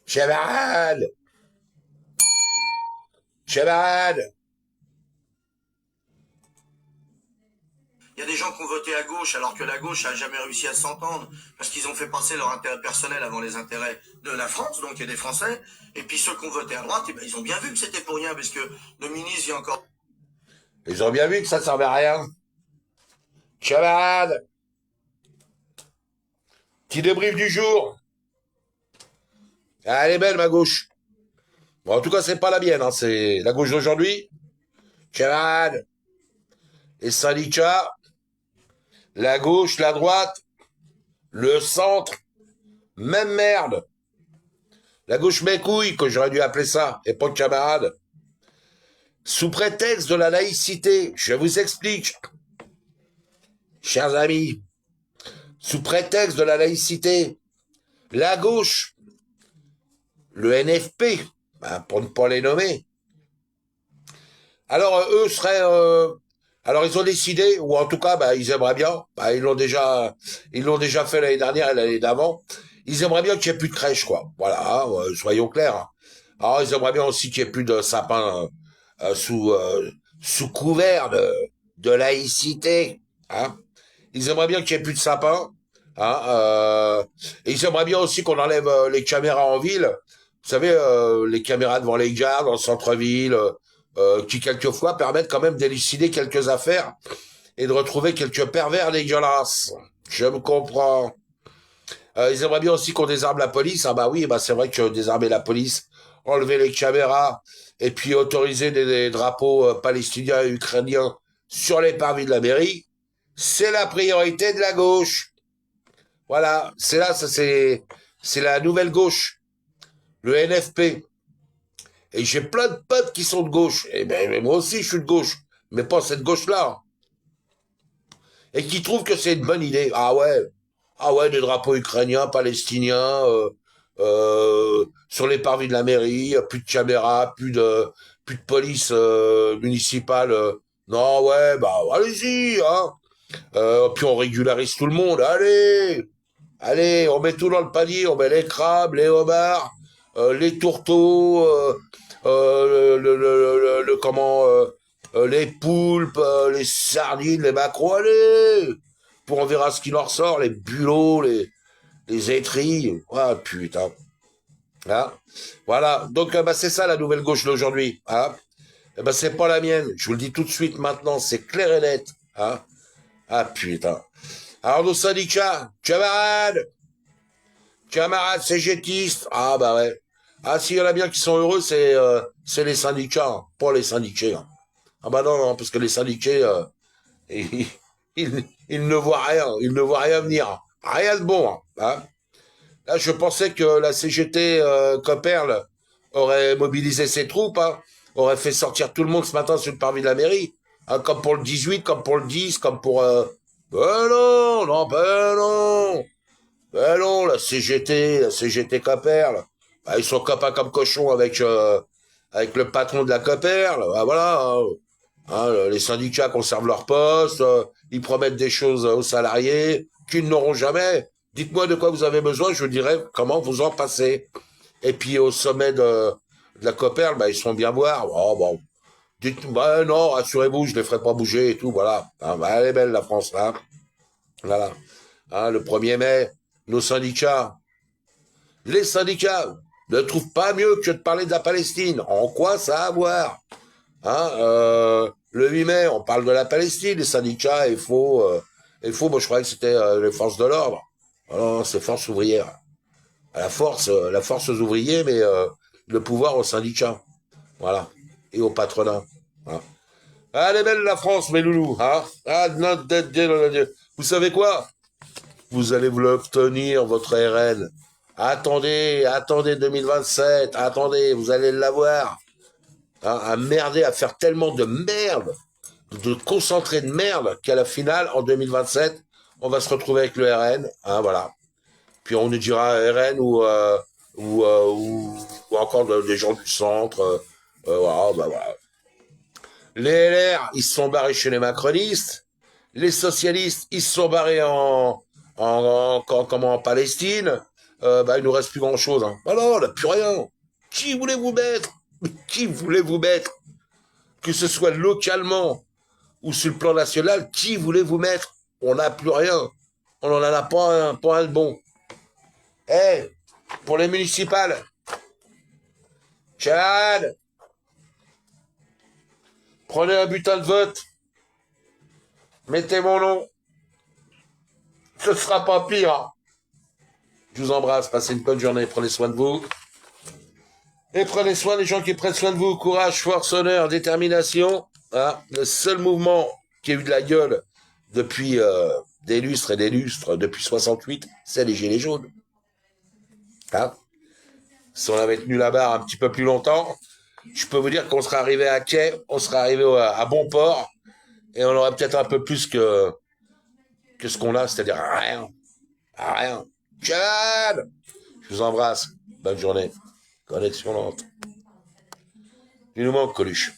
Camarades, camarades. Il y a des gens qui ont voté à gauche alors que la gauche a jamais réussi à s'entendre parce qu'ils ont fait passer leur intérêt personnel avant les intérêts de la France, donc et des Français. Et puis ceux qui ont voté à droite, eh ben, ils ont bien vu que c'était pour rien parce que le ministre vient encore. Ils ont bien vu que ça servait à rien. Camarades, petit débrief du jour. Ah, elle est belle, ma gauche. Bon, en tout cas, c'est pas la mienne, hein, c'est la gauche d'aujourd'hui. Camarades, les syndicats, la gauche, la droite, le centre, même merde. La gauche mes couilles, que j'aurais dû appeler ça, et pas de camarades. Sous prétexte de la laïcité, je vous explique, chers amis, sous prétexte de la laïcité, la gauche, le NFP, pour ne pas les nommer, alors eux seraient... alors ils ont décidé, ou en tout cas ils aimeraient bien, ils l'ont déjà fait l'année dernière et l'année d'avant, ils aimeraient bien qu'il n'y ait plus de crèche, quoi. Voilà, soyons clairs. Hein. Alors ils aimeraient bien aussi qu'il n'y ait plus de sapin sous couvert de laïcité. Hein. Ils aimeraient bien qu'il n'y ait plus de sapin. Hein, et ils aimeraient bien aussi qu'on enlève les caméras en ville. Vous savez, les caméras devant les gares, dans le centre-ville, qui quelquefois permettent quand même d'élucider quelques affaires et de retrouver quelques pervers dégueulasses. Je me comprends. Ils aimeraient bien aussi qu'on désarme la police. Ah bah oui, bah c'est vrai que désarmer la police, enlever les caméras et puis autoriser des drapeaux palestiniens et ukrainiens sur les parvis de la mairie, c'est la priorité de la gauche. Voilà, c'est là, ça c'est la nouvelle gauche, le NFP. Et j'ai plein de potes qui sont de gauche. Et ben mais moi aussi je suis de gauche, mais pas cette gauche-là. Et qui trouvent que c'est une bonne idée. Ah ouais, des drapeaux ukrainiens, palestiniens, sur les parvis de la mairie, plus de caméras, plus de police municipale. Non, ouais, bah allez-y, hein. Puis on régularise tout le monde. Allez, on met tout dans le panier, on met les crabes, les homards, les tourteaux, les poulpes, les sardines, les maquereaux, allez. Pour on verra ce qui leur sort, les bulots, les étrilles. Ah putain. Hein. Voilà. Donc c'est ça la nouvelle gauche d'aujourd'hui. Hein. C'est pas la mienne. Je vous le dis tout de suite maintenant, c'est clair et net. Hein. Ah putain. Alors nos syndicats, camarades CGTistes, ah bah ouais. Ah s'il y en a bien qui sont heureux, c'est les syndicats, hein, pas les syndiqués. Hein. Ah bah non, non, parce que les syndiqués, ils, ils ne voient rien, ils ne voient rien venir. Rien de bon. Hein. Hein. Là, je pensais que la CGT Coperle aurait mobilisé ses troupes, hein, aurait fait sortir tout le monde ce matin sur le parvis de la mairie, hein, comme pour le 18, comme pour le 10, comme pour... Ben non, non, ben non. Ben non, la CGT Coperle, bah, ils sont copains comme cochons avec le patron de la Coperle, bah, voilà. Hein. Hein, les syndicats conservent leur poste, ils promettent des choses aux salariés qu'ils n'auront jamais. Dites-moi de quoi vous avez besoin, je vous dirai comment vous en passez. Et puis au sommet de la Coperle, bah, ils se font bien voir. Oh, bon. Dites, bah, non, rassurez-vous, je les ferai pas bouger et tout, voilà. Hein, bah, elle est belle la France, là. Voilà. Hein, le 1er mai, nos syndicats, les syndicats ne trouvent pas mieux que de parler de la Palestine. En quoi ça a à voir? Hein, le 8 mai, on parle de la Palestine, les syndicats, moi je croyais que c'était les forces de l'ordre. Alors, c'est forces ouvrières. La force aux ouvriers, mais le pouvoir aux syndicats. Voilà. Et au patronat. Voilà. Ah, elle est belle la France, mes loulous. Hein. Ah, vous savez quoi? Vous allez vous l'obtenir, votre RN. Attendez 2027, attendez, vous allez l'avoir. Hein, à merder, à faire tellement de merde, de concentrer de merde, qu'à la finale, en 2027, on va se retrouver avec le RN. Hein, voilà. Puis on nous dira RN ou encore des gens du centre. Voilà, bah voilà. Les LR, ils se sont barrés chez les macronistes. Les socialistes, ils se sont barrés en Palestine. il nous reste plus grand-chose. Hein. Bah non, on n'a plus rien. Qui voulez-vous mettre? Qui voulez-vous mettre? Que ce soit localement ou sur le plan national, qui voulez-vous mettre? On n'a plus rien. On n'en a pas un de bon. Eh, pour les municipales, Chad, prenez un bulletin de vote, mettez mon nom, ce sera pas pire. Hein. Je vous embrasse, passez une bonne journée, prenez soin de vous. Et prenez soin des gens qui prennent soin de vous. Courage, force, honneur, détermination. Hein. Le seul mouvement qui a eu de la gueule depuis des lustres et des lustres, depuis 68, c'est les Gilets jaunes. Hein. Si on avait tenu la barre un petit peu plus longtemps, je peux vous dire qu'on serait arrivé à quai, on serait arrivé à bon port, et on aurait peut-être un peu plus que ce qu'on a, c'est-à-dire rien. Rien. Chad! Je vous embrasse. Bonne journée. Connexion lente. Il nous manque, Coluche.